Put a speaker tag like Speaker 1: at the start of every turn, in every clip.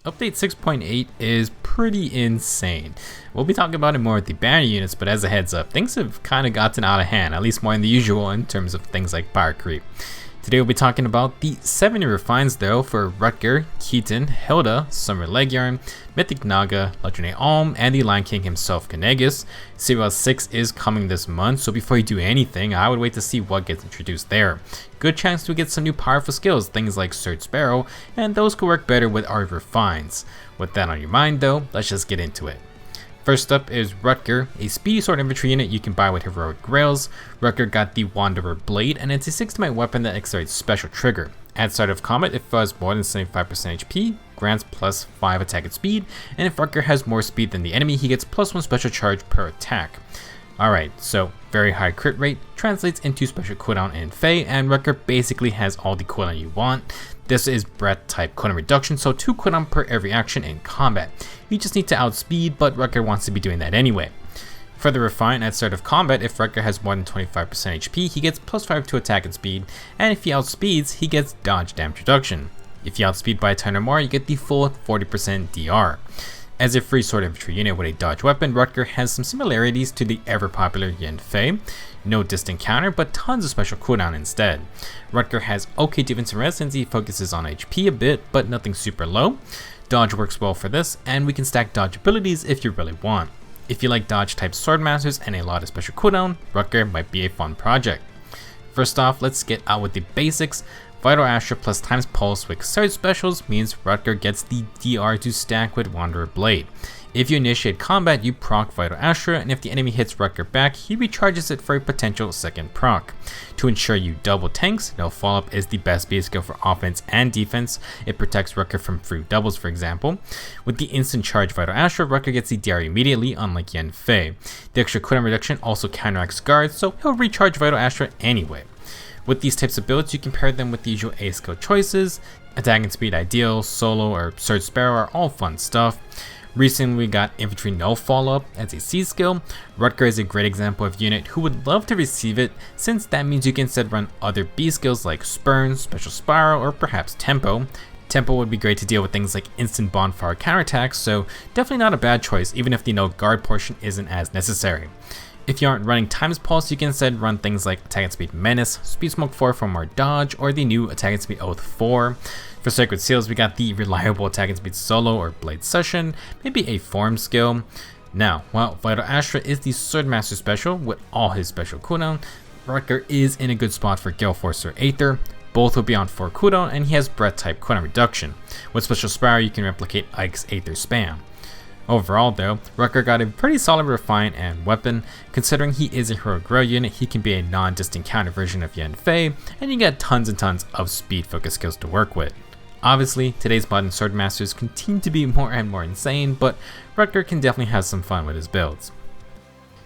Speaker 1: Update 6.8 is pretty insane. We'll be talking about it more with the banner units, but as a heads up, things have kind of gotten out of hand, at least more than the usual in terms of things like power creep. Today we'll be talking about the 7 new refines though for Rutger, Keaton, Hilda, Summer Laegjarn, Mythic Naga, Laegjarn and the Lion King himself Caineghis. CBL 6 is coming this month, so before you do anything, I would wait to see what gets introduced there. Good chance to get some new powerful skills, things like Surge Sparrow, and those could work better with our refines. With that on your mind though, let's just get into it. First up is Rutger, a speedy sword infantry unit you can buy with heroic grails. Rutger got the Wanderer Blade, and it's a 60-minute weapon that accelerates special trigger. At start of combat, if it has more than 75% HP, grants plus 5 attack and speed, and if Rutger has more speed than the enemy, he gets plus 1 special charge per attack. Alright, so very high crit rate, translates into special cooldown in FEH, and Rutger basically has all the cooldown you want. This is breath type cooldown reduction, so 2 cooldown per every action in combat. You just need to outspeed, but Rutger wants to be doing that anyway. Further refine, at start of combat, if Rutger has more than 25% HP, he gets plus 5 to attack and speed, and if he outspeeds, he gets dodge damage reduction. If you outspeed by a turn or more, you get the full 40% DR. As a free sword infantry unit with a dodge weapon, Rutger has some similarities to the ever popular Yin Fei. No distant counter, but tons of special cooldown instead. Rutger has okay defense and res since he focuses on HP a bit, but nothing super low. Dodge works well for this, and we can stack dodge abilities if you really want. If you like dodge type sword masters and a lot of special cooldown, Rutger might be a fun project. First off, let's get out with the basics. Vital Astra plus times pulse with surge specials means Rutger gets the DR to stack with Wanderer Blade. If you initiate combat, you proc Vital Astra, and if the enemy hits Rutger back, he recharges it for a potential second proc. To ensure you double tanks, no follow-up is the best base skill for offense and defense. It protects Rutger from free doubles, for example. With the instant charge Vital Astra, Rutger gets the DR immediately, unlike Yen Fei. The extra cooldown reduction also counteracts guards, so he'll recharge Vital Astra anyway. With these types of builds, you can pair them with the usual A skill choices. Attack and speed ideal, solo, or Surge Sparrow are all fun stuff. Recently we got infantry no follow-up as a C skill. Rutger is a great example of unit who would love to receive it, since that means you can instead run other B skills like Spurn, Special Spiral, or perhaps Tempo. Tempo would be great to deal with things like instant bonfire counterattacks, so definitely not a bad choice even if the no guard portion isn't as necessary. If you aren't running Times Pulse, you can instead run things like Attack and Speed Menace, Speed Smoke 4 for more dodge, or the new Attack and Speed Oath 4. For Sacred Seals, we got the reliable Attack and Speed Solo or Blade Session, maybe a Form skill. Now, while Vital Astra is the Swordmaster special with all his special cooldown, Rutger is in a good spot for Gale Force or Aether. Both will be on 4 cooldown, and he has breath type cooldown reduction. With Special Spiral, you can replicate Ike's Aether spam. Overall though, Rutger got a pretty solid refine and weapon. Considering he is a heroic grail unit, he can be a non-distant counter version of Yen Fei, and you get tons and tons of speed focused skills to work with. Obviously, today's modern sword masters continue to be more and more insane, but Rutger can definitely have some fun with his builds.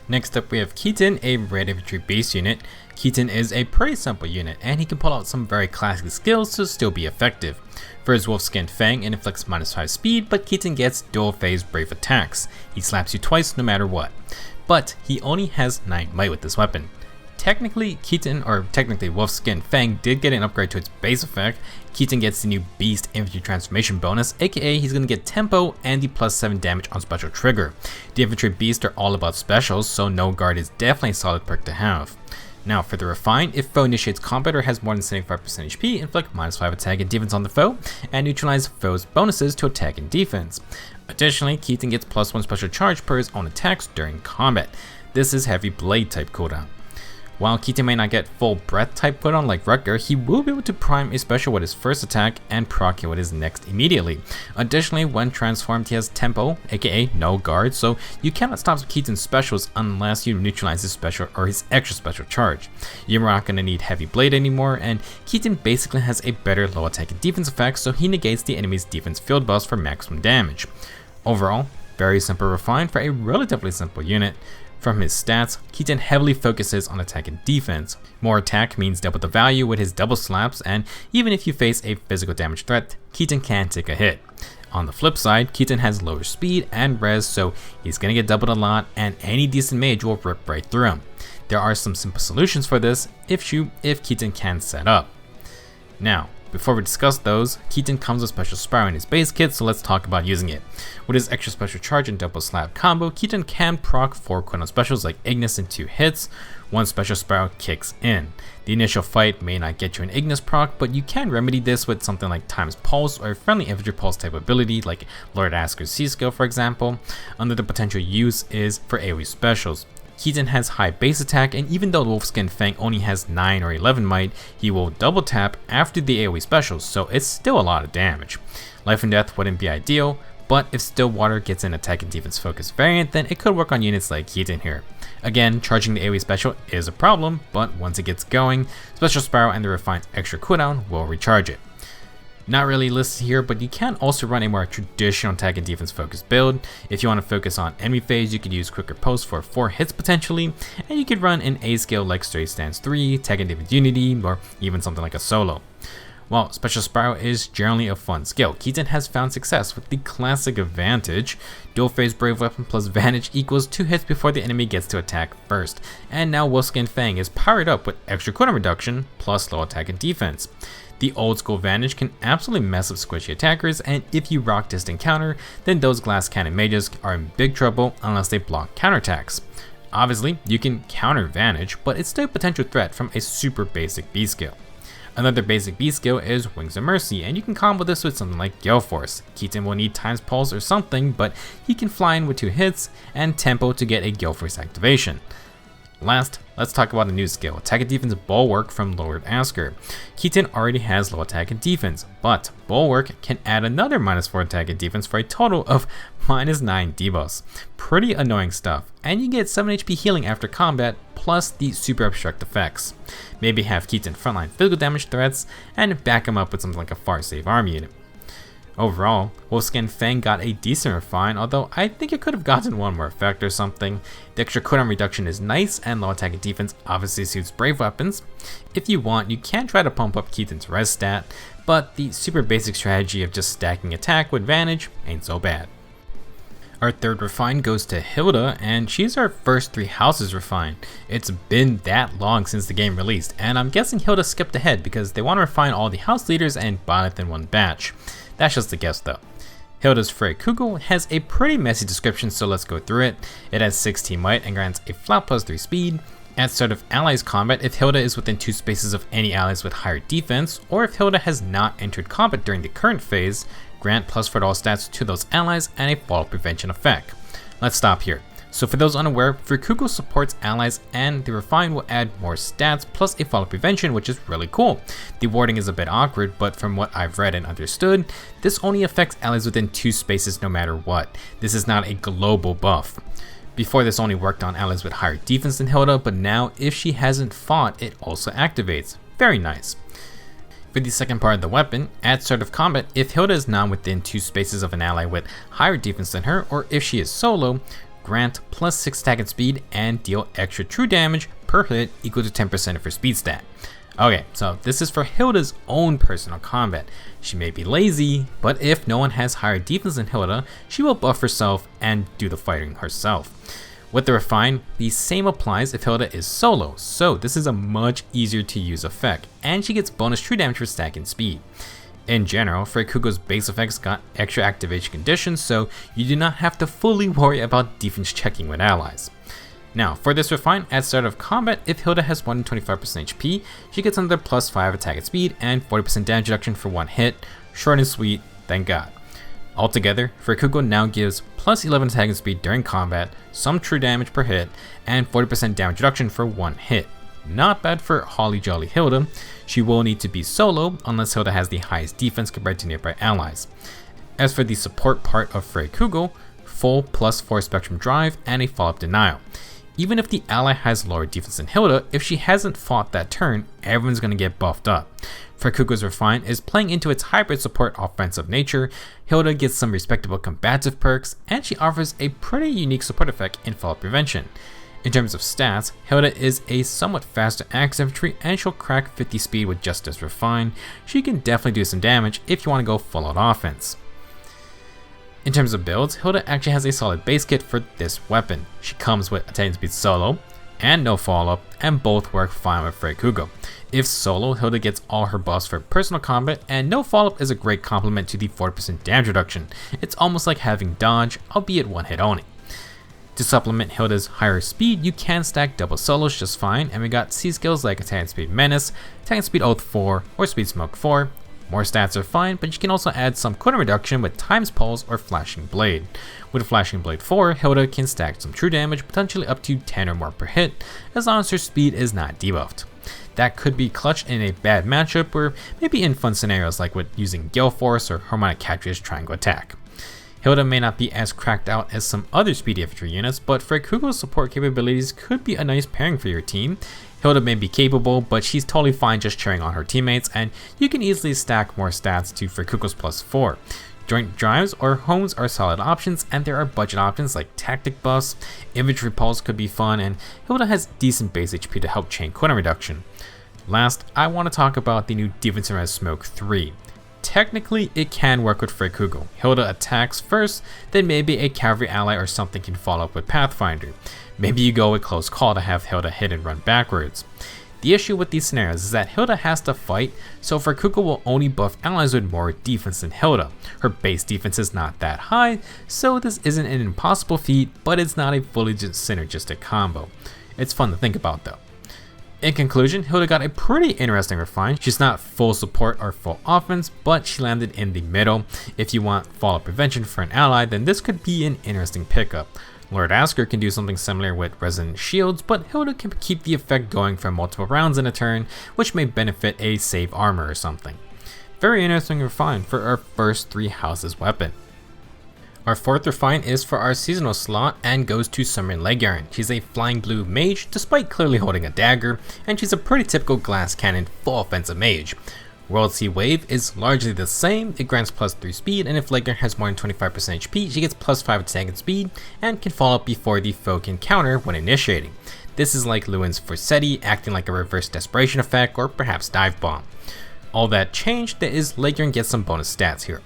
Speaker 1: Next up we have Keaton, a red infantry base unit. Keaton is a pretty simple unit, and he can pull out some very classic skills to still be effective. For his Wolfskin Fang, it inflicts -5 speed, but Keaton gets dual phase brave attacks. He slaps you twice no matter what. But he only has 9 might with this weapon. Technically, Wolfskin Fang did get an upgrade to its base effect. Keaton gets the new Beast Infantry Transformation bonus, aka he's going to get Tempo and the +7 damage on special trigger. The Infantry Beasts are all about specials, so no guard is definitely a solid perk to have. Now for the refine, if foe initiates combat or has more than 75% HP, inflict -5 attack and defense on the foe, and neutralize foe's bonuses to attack and defense. Additionally, Keaton gets +1 special charge per his own attacks during combat. This is heavy blade type cooldown. While Keaton may not get full breath type cooldown like Rutger, he will be able to prime a special with his first attack and proc it with his next immediately. Additionally, when transformed he has Tempo, aka no guard, so you cannot stop Keaton's specials unless you neutralize his special or his extra special charge. You're not going to need heavy blade anymore, and Keaton basically has a better low attack and defense effect, so he negates the enemy's defense field buffs for maximum damage. Overall, very simple refine for a relatively simple unit. From his stats, Keaton heavily focuses on attack and defense. More attack means double the value with his double slaps, and even if you face a physical damage threat, Keaton can take a hit. On the flip side, Keaton has lower speed and res, so he's gonna get doubled a lot, and any decent mage will rip right through him. There are some simple solutions for this if Keaton can set up. Now, Before we discuss those, Keaton comes with Special Spiral in his base kit, so let's talk about using it. With his extra special charge and double slap combo, Keaton can proc 4 cooldown specials like Ignis in 2 hits, 1 Special Spiral kicks in. The initial fight may not get you an Ignis proc, but you can remedy this with something like Times Pulse or a friendly infantry pulse type ability like Lord Asker's C-Skill for example. Another potential use is for AoE specials. Keaton has high base attack, and even though Wolfskin Fang only has 9 or 11 might, he will double tap after the AoE specials, so it's still a lot of damage. Life and Death wouldn't be ideal, but if Stillwater gets an attack and defense focused variant, then it could work on units like Keaton here. Again, charging the AoE special is a problem, but once it gets going, Special Spiral and the Refined extra cooldown will recharge it. Not really listed here, but you can also run a more traditional attack and defense focused build. If you want to focus on enemy phase, you could use Quicker Post for 4 hits potentially, and you could run an A skill like Straight Stance 3, Attack and Defense Unity, or even something like a solo. While Special Spiral is generally a fun skill, Keaton has found success with the classic advantage. Dual phase Brave Weapon plus Vantage equals 2 hits before the enemy gets to attack first, and now Wolfskin Fang is powered up with extra cooldown reduction plus low attack and defense. The old school Vantage can absolutely mess up squishy attackers, and if you rock distant counter, then those glass cannon mages are in big trouble unless they block counterattacks. Obviously, you can counter Vantage, but it's still a potential threat from a super basic B skill. Another basic B skill is Wings of Mercy, and you can combo this with something like Gale Force. Keaton will need Times Pulse or something, but he can fly in with 2 hits and Tempo to get a Gale Force activation. Last, let's talk about a new skill, Attack and Defense Bulwark from Lord Asker. Keaton already has low attack and defense, but Bulwark can add another -4 attack and defense for a total of -9 debuffs. Pretty annoying stuff, and you get 7 HP healing after combat, plus the super obstruct effects. Maybe have Keaton frontline physical damage threats, and back him up with something like a far save arm unit. Overall, Wolfskin Fang got a decent refine, although I think it could have gotten one more effect or something. The extra cooldown reduction is nice, and low attack and defense obviously suits brave weapons. If you want, you can try to pump up Keaton's res stat, but the super basic strategy of just stacking attack with Vantage ain't so bad. Our third refine goes to Hilda, and she's our first 3 houses refine. It's been that long since the game released, and I'm guessing Hilda skipped ahead because they want to refine all the house leaders and bought it in one batch. That's just a guess though. Hilda's Freikugel has a pretty messy description, so let's go through it. It has 16 might and grants a flat +3 speed. At start of allies combat, if Hilda is within 2 spaces of any allies with higher defense, or if Hilda has not entered combat during the current phase, grant +4 to all stats to those allies and a fall prevention effect. Let's stop here. So for those unaware, Freikugel supports allies, and the refine will add more stats plus a fall prevention, which is really cool. The wording is a bit awkward, but from what I've read and understood, this only affects allies within 2 spaces no matter what. This is not a global buff. Before, this only worked on allies with higher defense than Hilda, but now if she hasn't fought, it also activates. Very nice. For the second part of the weapon, at start of combat, if Hilda is not within 2 spaces of an ally with higher defense than her, or if she is solo, grant +6 attack and speed and deal extra true damage per hit equal to 10% of her speed stat. Okay, so this is for Hilda's own personal combat. She may be lazy, but if no one has higher defense than Hilda, she will buff herself and do the fighting herself. With the refine, the same applies if Hilda is solo, so this is a much easier to use effect, and she gets bonus true damage for stack and speed. In general, Freikugel's base effects got extra activation conditions, so you do not have to fully worry about defense checking with allies. Now, for this refine, at start of combat, if Hilda has 125% HP, she gets another +5 attack and speed and 40% damage reduction for 1 hit. Short and sweet, thank God. Altogether, Freikugel now gives +11 attack and speed during combat, some true damage per hit, and 40% damage reduction for 1 hit. Not bad for Holly Jolly Hilda. She will need to be solo unless Hilda has the highest defense compared to nearby allies. As for the support part of Freikugel, full +4 spectrum drive and a follow-up denial. Even if the ally has lower defense than Hilda, if she hasn't fought that turn, everyone's going to get buffed up. Freikugel's refine is playing into its hybrid support offensive nature. Hilda gets some respectable combative perks, and she offers a pretty unique support effect in fall prevention. In terms of stats, Hilda is a somewhat faster axe infantry, and she'll crack 50 speed with just this refine. She can definitely do some damage if you want to go full out offense. In terms of builds, Hilda actually has a solid base kit for this weapon. She comes with attack speed solo and no follow-up, and both work fine with Freikugel. If solo, Hilda gets all her buffs for personal combat, and no follow-up is a great complement to the 40% damage reduction. It's almost like having dodge, albeit one hit only. To supplement Hilda's higher speed, you can stack double solos just fine, and we got C skills like Attack Speed Menace, Attack Speed Oath 4, or Speed Smoke 4. More stats are fine, but you can also add some cooldown reduction with Times Pulse or Flashing Blade. With Flashing Blade 4, Hilda can stack some true damage, potentially up to 10 or more per hit, as long as her speed is not debuffed. That could be clutch in a bad matchup, or maybe in fun scenarios like with using Gale Force or Harmonic Catcher's Triangle Attack. Hilda may not be as cracked out as some other speedy infantry units, but Freikugel's support capabilities could be a nice pairing for your team. Hilda may be capable, but she's totally fine just cheering on her teammates, and you can easily stack more stats to Freikugel's +4. Joint drives or homes are solid options, and there are budget options like tactic buffs. Infantry pulse could be fun, and Hilda has decent base HP to help chain cooldown reduction. Last, I want to talk about the new Defense and Res Smoke 3. Technically, it can work with Freikugel. Hilda attacks first, then maybe a cavalry ally or something can follow up with Pathfinder. Maybe you go with Close Call to have Hilda hit and run backwards. The issue with these scenarios is that Hilda has to fight, so Freikugel will only buff allies with more defense than Hilda. Her base defense is not that high, so this isn't an impossible feat, but it's not a fully synergistic combo. It's fun to think about though. In conclusion, Hilda got a pretty interesting refine. She's not full support or full offense, but she landed in the middle. If you want fallout prevention for an ally, then this could be an interesting pickup. Lord Asker can do something similar with resonant shields, but Hilda can keep the effect going for multiple rounds in a turn, which may benefit a save armor or something. Very interesting refine for our first 3 houses weapon. Our 4th refine is for our seasonal slot and goes to Summon Laegjarn. She's a flying blue mage despite clearly holding a dagger, and she's a pretty typical glass cannon full offensive mage. Worldsea Wave is largely the same. It grants +3 speed, and if Laegjarn has more than 25% HP, she gets +5 attack and speed and can follow up before the foe can counter when initiating. This is like Lewin's Forseti, acting like a reverse desperation effect or perhaps dive bomb. All that changed is Laegjarn gets some bonus stats here.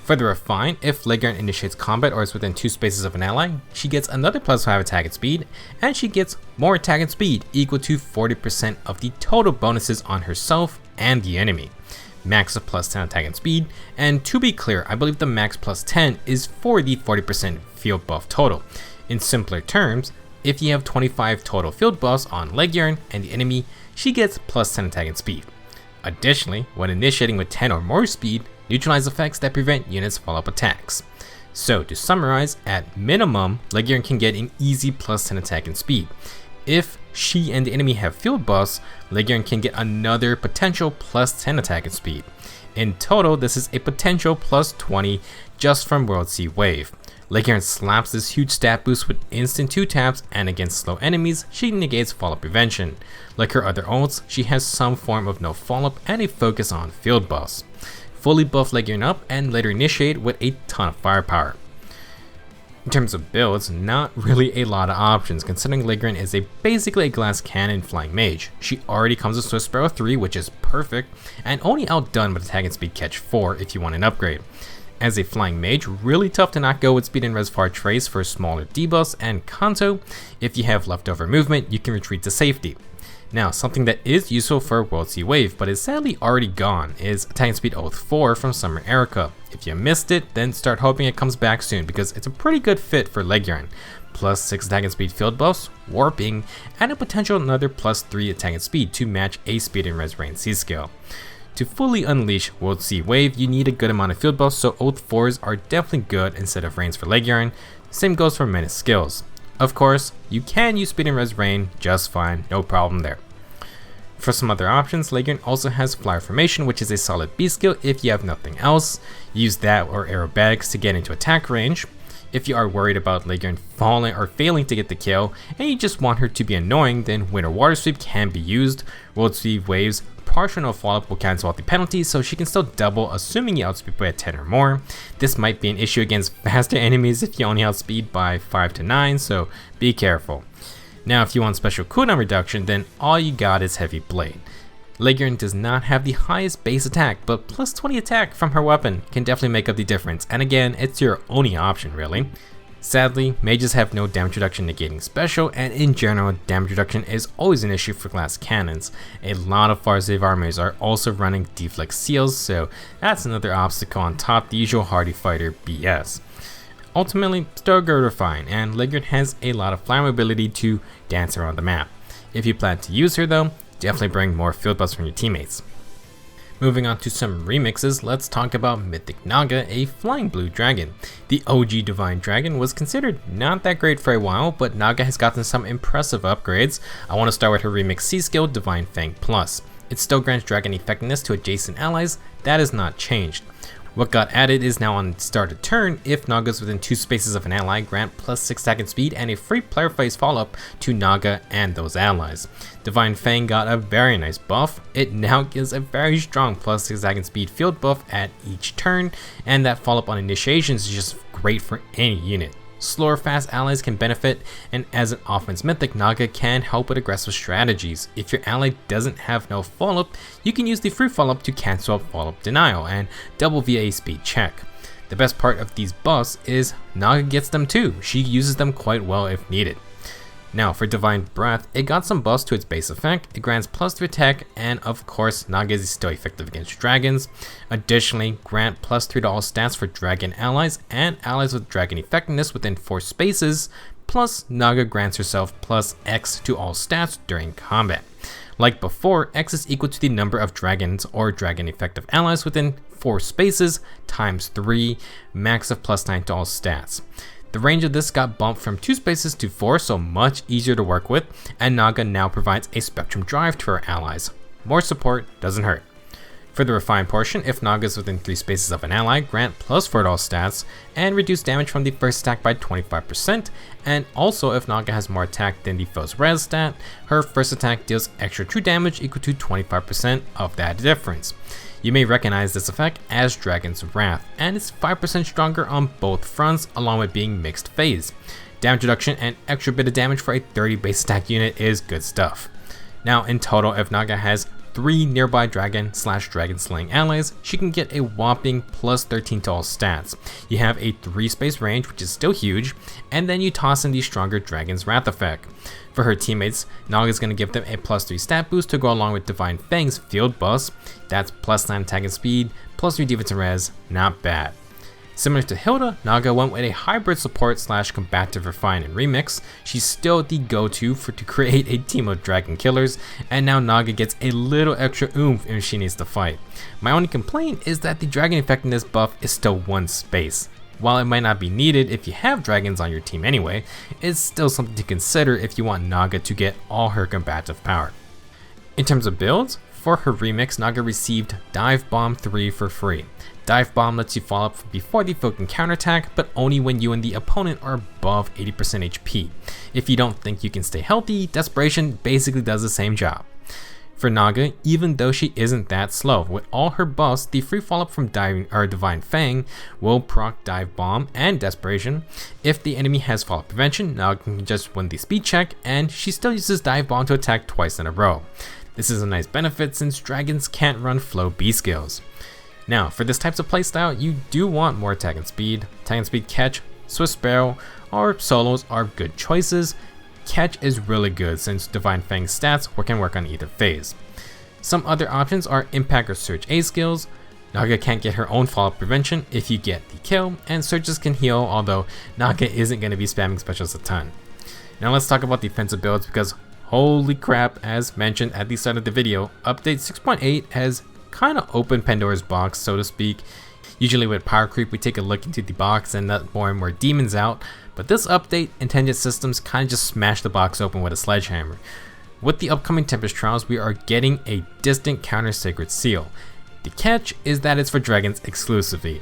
Speaker 1: For the refine, if Laegjarn initiates combat or is within 2 spaces of an ally, she gets another +5 attack and speed, and she gets more attack and speed equal to 40% of the total bonuses on herself and the enemy. Max of +10 attack and speed, and to be clear, I believe the max +10 is for the 40% field buff total. In simpler terms, if you have 25 total field buffs on Laegjarn and the enemy, she gets +10 attack and speed. Additionally, when initiating with 10 or more speed, neutralize effects that prevent units follow-up attacks. So to summarize, at minimum, Laegjarn can get an easy +10 attack and speed. If she and the enemy have field buffs, Laegjarn can get another potential +10 attack and speed. In total, this is a potential +20 just from Worldsea Wave. Laegjarn slaps this huge stat boost with instant 2 taps, and against slow enemies, she negates follow-up prevention. Like her other ults, she has some form of no follow-up and a focus on field buffs. Fully buff Laegjarn up and later initiate with a ton of firepower. In terms of builds, not really a lot of options considering Laegjarn is basically a glass cannon flying mage. She already comes with Swift Sparrow 3, which is perfect, and only outdone with attack and speed catch 4 if you want an upgrade. As a flying mage, really tough to not go with speed and Resvar trace for smaller debuffs, and Kanto, if you have leftover movement, you can retreat to safety. Now, something that is useful for Worldsea Wave, but is sadly already gone, is Attack and Speed Oath 4 from Summer Erica. If you missed it, then start hoping it comes back soon, because it's a pretty good fit for Laegjarn. +6 attack and speed field buffs, warping, and a potential another +3 attack and speed to match a speed and res range C scale. To fully unleash Worldsea Wave, you need a good amount of field buffs, so Oath 4s are definitely good instead of Reigns for Laegjarn. Same goes for Menace skills. Of course, you can use speed and res rain just fine, no problem there. For some other options, Laegjarn also has Flyer Formation, which is a solid B skill if you have nothing else. Use that or aerobatics to get into attack range. If you are worried about Laegjarn falling or failing to get the kill, and you just want her to be annoying, then Winter Water Sweep can be used. Worldsea Waves partial no follow-up will cancel out the penalties, so she can still double assuming you outspeed by 10 or more. This might be an issue against faster enemies if you only outspeed by 5 to 9, so be careful. Now if you want special cooldown reduction, then all you got is Heavy Blade. Laegjarn does not have the highest base attack, but +20 attack from her weapon can definitely make up the difference, and again, it's your only option really. Sadly, mages have no damage reduction negating special, and in general, damage reduction is always an issue for glass cannons. A lot of Farsave armies are also running deflect seals, so that's another obstacle on top the usual hardy fighter BS. Ultimately, still good or fine, and Laegjarn has a lot of fly mobility to dance around the map. If you plan to use her though, definitely bring more field buffs from your teammates. Moving on to some remixes, let's talk about Mythic Naga, a flying blue dragon. The OG Divine Dragon was considered not that great for a while, but Naga has gotten some impressive upgrades. I want to start with her remix C skill, Divine Fang Plus. It still grants dragon effectiveness to adjacent allies, that has not changed. What got added is now on start of turn, if Naga's within 2 spaces of an ally, grant plus 6 attack and speed and a free player phase follow up to Naga and those allies. Divine Fang got a very nice buff. It now gives a very strong plus 6 attack and speed field buff at each turn, and that follow up on initiations is just great for any unit. Slower fast allies can benefit, and as an offense mythic, Naga can help with aggressive strategies. If your ally doesn't have no follow-up, you can use the free follow-up to cancel out follow-up denial and double via a speed check. The best part of these buffs is Naga gets them too. She uses them quite well if needed. Now for Divine Breath, it got some buffs to its base effect. It grants plus 3 attack, and of course Naga is still effective against dragons. Additionally, grant plus 3 to all stats for dragon allies and allies with dragon effectiveness within 4 spaces, plus Naga grants herself plus X to all stats during combat. Like before, X is equal to the number of dragons or dragon effective allies within 4 spaces times 3, max of plus 9 to all stats. The range of this got bumped from 2 spaces to 4, so much easier to work with, and Naga now provides a spectrum drive to her allies. More support doesn't hurt. For the refined portion, if Naga is within 3 spaces of an ally, grant plus 4 to all stats, and reduce damage from the first attack by 25%, and also if Naga has more attack than the foe's res stat, her first attack deals extra true damage equal to 25% of that difference. You may recognize this effect as Dragon's Wrath, and it's 5% stronger on both fronts along with being mixed phase. Damage reduction and extra bit of damage for a 30 base attack unit is good stuff. Now in total, if Naga has 3 nearby dragon/dragon slaying allies, she can get a whopping plus 13 to all stats. You have a 3 space range, which is still huge, and then you toss in the stronger Dragon's Wrath effect. For her teammates, Naga is going to give them a plus 3 stat boost to go along with Divine Fang's field buffs. That's plus 9 attack and speed, plus 3 defense and res, not bad. Similar to Hilda, Naga went with a hybrid support / combative refine and remix. She's still the go-to to create a team of dragon killers, and now Naga gets a little extra oomph if she needs to fight. My only complaint is that the dragon effectiveness buff is still 1 space. While it might not be needed if you have dragons on your team anyway, it's still something to consider if you want Naga to get all her combative power. In terms of builds, for her remix, Naga received Dive Bomb 3 for free. Dive Bomb lets you follow up before the foe can counterattack, but only when you and the opponent are above 80% HP. If you don't think you can stay healthy, Desperation basically does the same job. For Naga, even though she isn't that slow, with all her buffs, the free follow-up from Divine Fang will proc Dive Bomb and Desperation. If the enemy has follow-up prevention, Naga can just win the speed check, and she still uses Dive Bomb to attack twice in a row. This is a nice benefit since dragons can't run flow B skills. Now, for this type of playstyle, you do want more attack and speed. Attack and speed catch, Swift Sparrow, or solos are good choices. Catch is really good since Divine Fang's stats can work on either phase. Some other options are Impact or Surge A skills. Naga can't get her own follow-up prevention if you get the kill, and Surges can heal, although Naga isn't going to be spamming specials a ton. Now let's talk about defensive builds, because holy crap, as mentioned at the start of the video, update 6.8 has kind of opened Pandora's box, so to speak. Usually with power creep, we take a look into the box and let more and more demons out, but this update, Intelligent Systems kind of just smashed the box open with a sledgehammer. With the upcoming Tempest Trials, we are getting a distant counter Sacred Seal. The catch is that it's for dragons exclusively.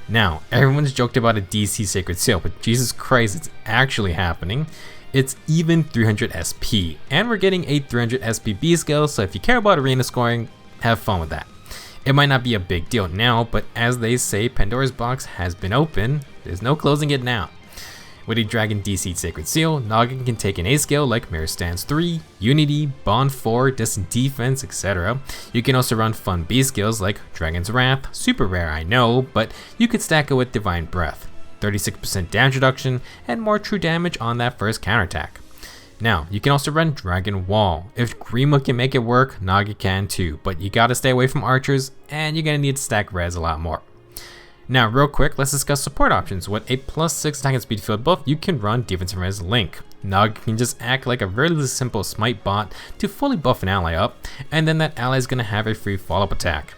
Speaker 1: Now, everyone's joked about a DC Sacred Seal, but Jesus Christ, it's actually happening. It's even 300 SP, and we're getting a 300 SP B skill, so if you care about arena scoring, have fun with that. It might not be a big deal now, but as they say, Pandora's box has been open. There's no closing it now. With a Dragon DC Sacred Seal, Naga can take an A skill like Mirror Stance 3, Unity, Bond 4, Distant Defense, etc. You can also run fun B skills like Dragon's Wrath, super rare I know, but you could stack it with Divine Breath. 36% damage reduction, and more true damage on that first counterattack. Now, you can also run Dragon Wall. If Grima can make it work, Naga can too, but you gotta stay away from archers, and you're gonna need to stack res a lot more. Now, real quick, let's discuss support options. With a +6 attack and speed field buff, you can run defense and res Link. Naga can just act like a very simple smite bot to fully buff an ally up, and then that ally is gonna have a free follow-up attack.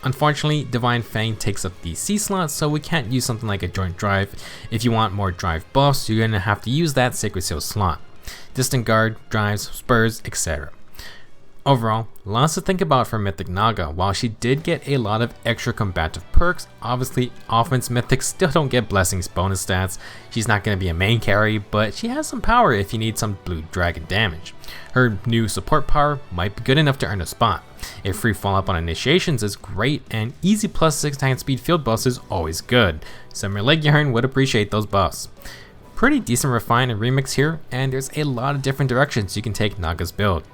Speaker 1: Unfortunately, Divine Fang takes up the C slot, so we can't use something like a Joint Drive. If you want more drive buffs, you're gonna have to use that Sacred Seal slot. Distant Guard, drives, spurs, etc. Overall, lots to think about for Mythic Naga. While she did get a lot of extra combative perks, obviously offense Mythics still don't get blessings bonus stats. She's not going to be a main carry, but she has some power if you need some blue dragon damage. Her new support power might be good enough to earn a spot. A free follow-up on initiations is great, and easy +6 attack and speed field buffs is always good. Some Laegjarn would appreciate those buffs. Pretty decent refine and remix here, and there's a lot of different directions you can take Naga's build.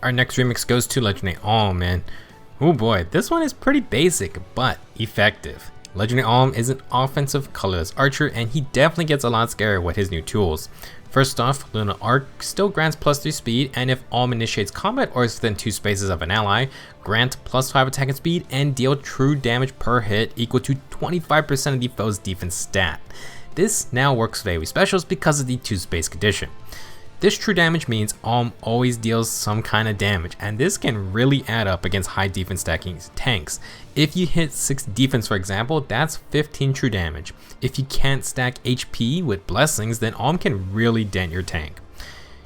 Speaker 1: Our next remix goes to Legendary Alm, and oh boy, this one is pretty basic but effective. Legendary Alm is an offensive colorless archer, and he definitely gets a lot scarier with his new tools. First off, Lunar Arc still grants +3 speed, and if Alm initiates combat or is within 2 spaces of an ally, grant +5 attack and speed and deal true damage per hit equal to 25% of the foe's defense stat. This now works with AoE specials because of the 2 space condition. This true damage means Alm always deals some kind of damage, and this can really add up against high defense stacking tanks. If you hit 6 defense for example, that's 15 true damage. If you can't stack HP with blessings, then Alm can really dent your tank.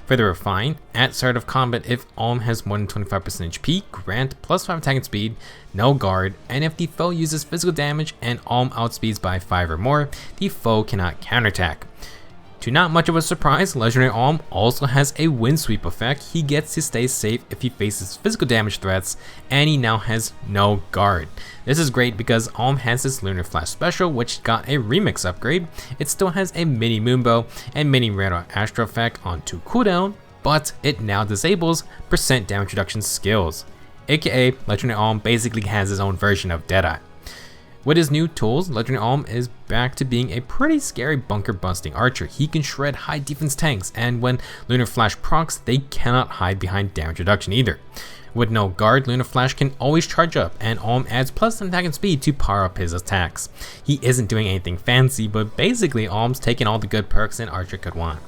Speaker 1: For the refine, at start of combat, if Alm has more than 25% HP, grant +5 attack and speed, no guard, and if the foe uses physical damage and Alm outspeeds by 5 or more, the foe cannot counterattack. To not much of a surprise, Legendary Alm also has a wind sweep effect. He gets to stay safe if he faces physical damage threats, and he now has no guard. This is great because Alm has this Lunar Flash special, which got a remix upgrade. It still has a mini Moonbow and mini Radar Astro effect on 2 cooldown, but it now disables % damage reduction skills. AKA, Legendary Alm basically has his own version of Deadeye. With his new tools, Legendary Alm is back to being a pretty scary bunker busting archer. He can shred high defense tanks, and when Lunar Flash procs, they cannot hide behind damage reduction either. With no guard, Lunar Flash can always charge up, and Alm adds +10 attack and speed to power up his attacks. He isn't doing anything fancy, but basically Alm's taking all the good perks an archer could want.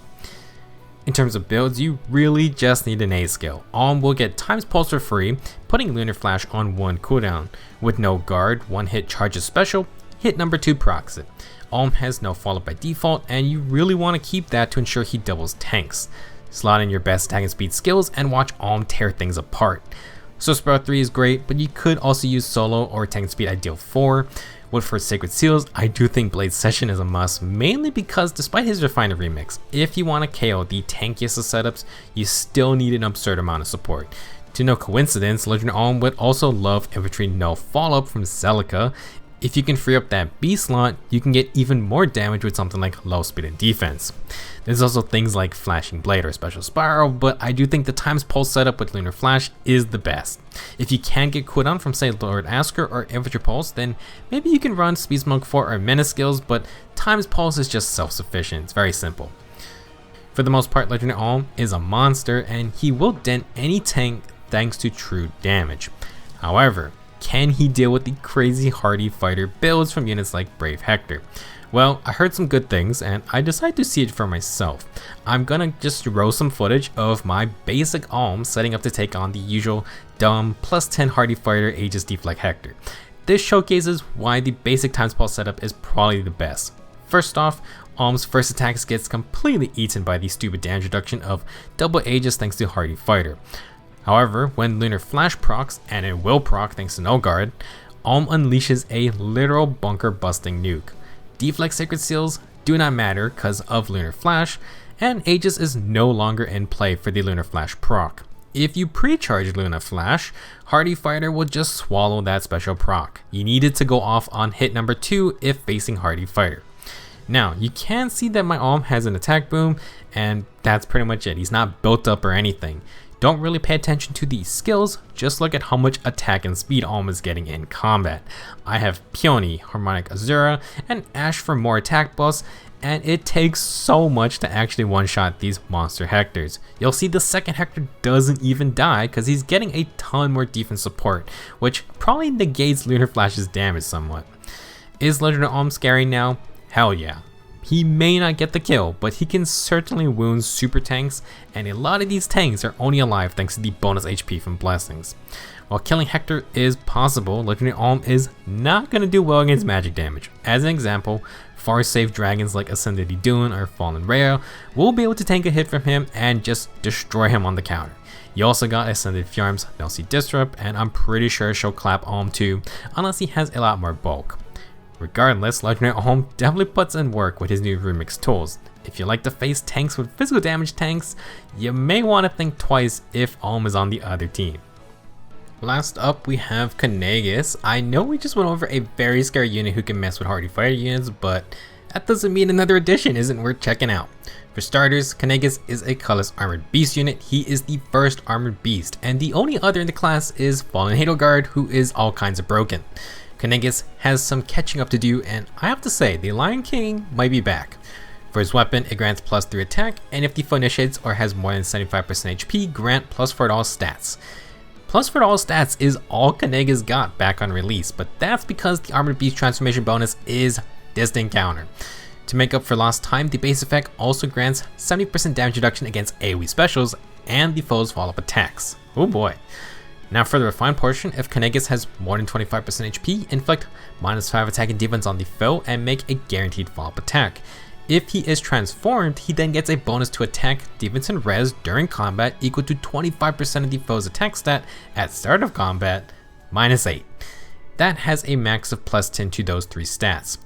Speaker 1: In terms of builds, you really just need an A skill. Alm will get Times Pulse for free, putting Lunar Flash on 1 cooldown. With no guard, 1 hit charges special, hit number 2 procs it. Alm has no follow-up by default, and you really want to keep that to ensure he doubles tanks. Slot in your best attack and speed skills and watch Alm tear things apart. So Sprout 3 is great, but you could also use solo or attack and speed ideal 4. For Sacred Seals, I do think Blade Session is a must, mainly because despite his Refiner remix, if you want to KO the tankiest of setups, you still need an absurd amount of support. To no coincidence, Legendary Alm would also love Infantry No Follow-Up from Celica. If you can free up that B slot, you can get even more damage with something like low speed and defense. There's also things like Flashing Blade or Special Spiral, but I do think the Times Pulse setup with Lunar Flash is the best. If you can get cooldown from say Lord Asker or Infantry Pulse, then maybe you can run Speed Smoke 4 or Menace skills, but Times Pulse is just self-sufficient, it's very simple. For the most part, Legendary Alm is a monster, and he will dent any tank thanks to true damage. However, can he deal with the crazy hardy fighter builds from units like Brave Hector? Well, I heard some good things, and I decided to see it for myself. I'm gonna just roll some footage of my basic Alm setting up to take on the usual dumb +10 hardy fighter Aegis Thief like Hector. This showcases why the basic Times Pulse setup is probably the best. First off, Alm's first attack gets completely eaten by the stupid damage reduction of double Aegis thanks to hardy fighter. However, when Lunar Flash procs, and it will proc thanks to no guard, Alm unleashes a literal bunker busting nuke. Deflex Sacred Seals do not matter because of Lunar Flash, and Aegis is no longer in play for the Lunar Flash proc. If you pre-charge Lunar Flash, Hardy Fighter will just swallow that special proc. You need it to go off on hit number 2 if facing Hardy Fighter. Now, you can see that my Alm has an attack boom, and that's pretty much it. He's not built up or anything. Don't really pay attention to these skills, just look at how much attack and speed Alm is getting in combat. I have Peony, Harmonic Azura, and Ash for more attack buffs, and it takes so much to actually one-shot these monster Hectors. You'll see the second Hector doesn't even die because he's getting a ton more defense support, which probably negates Lunar Flash's damage somewhat. Is Legendary Alm scary now? Hell yeah. He may not get the kill, but he can certainly wound super tanks, and a lot of these tanks are only alive thanks to the bonus HP from Blessings. While killing Hector is possible, Legendary Alm is not going to do well against magic damage. As an example, far safe dragons like Ascended Dune or Fallen Rhea will be able to tank a hit from him and just destroy him on the counter. You also got Ascended Fjord's Nelsie Disrupt, and I'm pretty sure she'll clap Alm too, unless he has a lot more bulk. Regardless, Legendary Alm definitely puts in work with his new remix tools. If you like to face tanks with physical damage tanks, you may want to think twice if Alm is on the other team. Last up, we have Caineghis. I know we just went over a very scary unit who can mess with hardy fighter units, but that doesn't mean another addition isn't worth checking out. For starters, Caineghis is a colorless armored beast unit. He is the first armored beast, and the only other in the class is Fallen Hadelgard, who is all kinds of broken. Caineghis has some catching up to do, and I have to say, the Lion King might be back. For his weapon, it grants +3 attack, and if the foe initiates or has more than 75% HP, grant +4 to all stats. +4 to all stats is all Caineghis got back on release, but that's because the Armored Beast transformation bonus is distant counter. To make up for lost time, the base effect also grants 70% damage reduction against AoE specials and the foe's follow-up attacks. Oh boy. Now for the refined portion, if Caineghis has more than 25% HP, inflict -5 attack and defense on the foe and make a guaranteed follow-up attack. If he is transformed, he then gets a bonus to attack, defense, and res during combat equal to 25% of the foe's attack stat at start of combat, -8. That has a max of +10 to those 3 stats.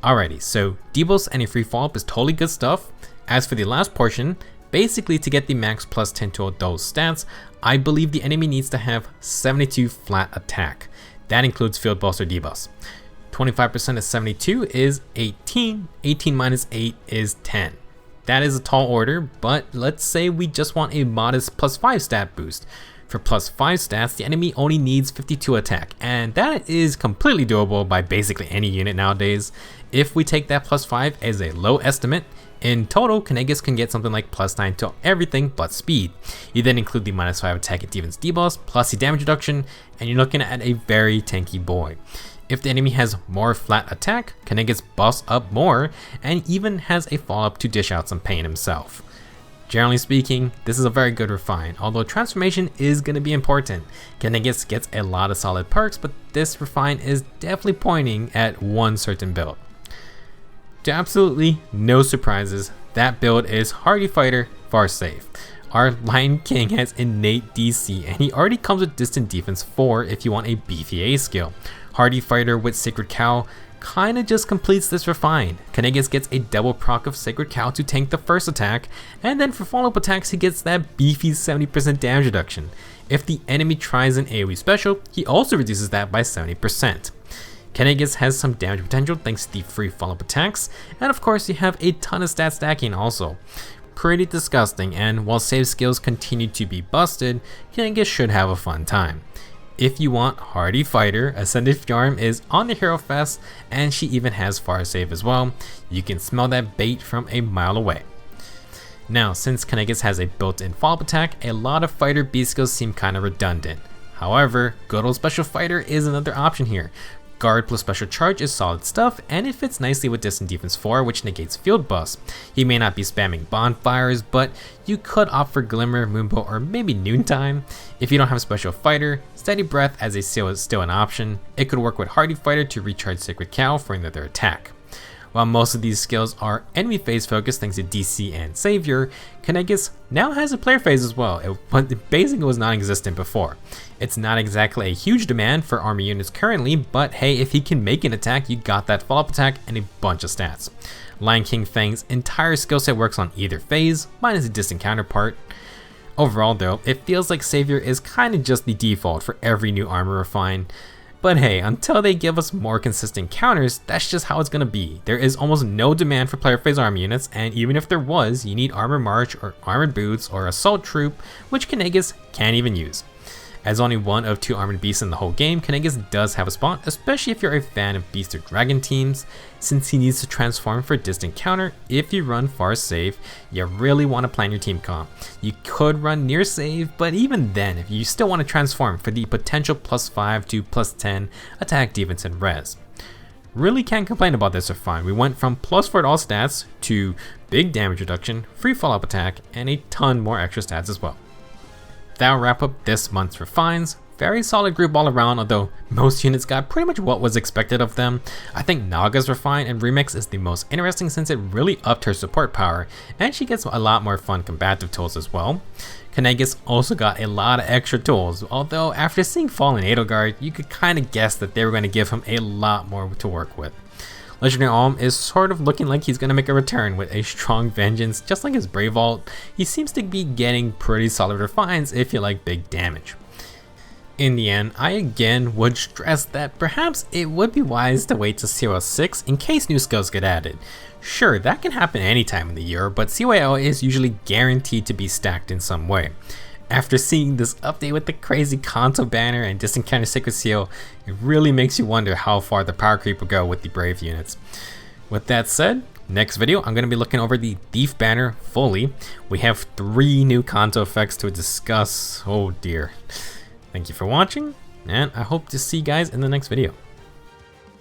Speaker 1: Alrighty, so debuffs and a free follow-up is totally good stuff. As for the last portion, basically to get the max +10 to those stats, I believe the enemy needs to have 72 flat attack. That includes field buffs or debuffs. 25% of 72 is 18, 18 minus 8 is 10. That is a tall order, but let's say we just want a modest +5 stat boost. For +5 stats, the enemy only needs 52 attack, and that is completely doable by basically any unit nowadays. If we take that +5 as a low estimate, in total, Caineghis can get something like +9 to everything but speed. You then include the -5 attack and defense debuffs, plus the damage reduction, and you're looking at a very tanky boy. If the enemy has more flat attack, Caineghis buffs up more, and even has a follow-up to dish out some pain himself. Generally speaking, this is a very good refine, although transformation is going to be important. Caineghis gets a lot of solid perks, but this refine is definitely pointing at one certain build. To absolutely no surprises, that build is Hardy Fighter, far safe. Our Lion King has innate DC, and he already comes with distant defense 4 if you want a beefy A skill. Hardy Fighter with Sacred Cow kinda just completes this refine. Caineghis gets a double proc of Sacred Cow to tank the first attack, and then for follow-up attacks he gets that beefy 70% damage reduction. If the enemy tries an AoE special, he also reduces that by 70%. Caineghis has some damage potential thanks to the free follow-up attacks, and of course you have a ton of stat stacking also. Pretty disgusting, and while save skills continue to be busted, Caineghis should have a fun time. If you want Hardy Fighter, Ascended Fjord is on the Hero Fest, and she even has far save as well. You can smell that bait from a mile away. Now, since Caineghis has a built-in follow-up attack, a lot of fighter beast skills seem kinda redundant. However, good old Special Fighter is another option here. Guard plus Special Charge is solid stuff, and it fits nicely with Distant Defense 4, which negates field buffs. He may not be spamming bonfires, but you could opt for Glimmer, Moonbow, or maybe Noontime. If you don't have Special Fighter, Steady Breath as a seal is still an option. It could work with Hardy Fighter to recharge Sacred Cow for another attack. While most of these skills are enemy phase focused thanks to DC and Savior, Caineghis now has a player phase as well, but basically was non-existent before. It's not exactly a huge demand for army units currently, but hey, if he can make an attack, you got that follow-up attack and a bunch of stats. Lion King Fang's entire skill set works on either phase, minus a distant counterpart. Overall though, it feels like Savior is kinda just the default for every new armor refine. But hey, until they give us more consistent counters, that's just how it's gonna be. There is almost no demand for player phase armor units, and even if there was, you need armor march or armored boots or assault troop, which Caineghis can't even use. As only one of 2 armored beasts in the whole game, Caineghis does have a spot, especially if you're a fan of beast or dragon teams, since he needs to transform for distant counter. If you run far save, you really want to plan your team comp. You could run near save, but even then, if you still want to transform for the potential +5 to +10 attack, defense, and res. Really can't complain about this or fine. We went from +4 to all stats to big damage reduction, free follow-up attack, and a ton more extra stats as well. That'll wrap up this month's refines. Very solid group all around, although most units got pretty much what was expected of them. I think Naga's refine and remix is the most interesting since it really upped her support power, and she gets a lot more fun combative tools as well. Caineghis also got a lot of extra tools, although after seeing Fallen Edelgard, you could kind of guess that they were going to give him a lot more to work with. Legendary Alm is sort of looking like he's going to make a return with a strong vengeance, just like his Brave Vault. He seems to be getting pretty solid refines if you like big damage. In the end, I again would stress that perhaps it would be wise to wait to COL 6 in case new skills get added. Sure, that can happen any time in the year, but COL is usually guaranteed to be stacked in some way. After seeing this update with the crazy Kanto banner and distant counter Sacred Seal, it really makes you wonder how far the power creep will go with the Brave units. With that said, next video I'm going to be looking over the Thief banner fully. We have 3 new Kanto effects to discuss. Oh dear. Thank you for watching, and I hope to see you guys in the next video.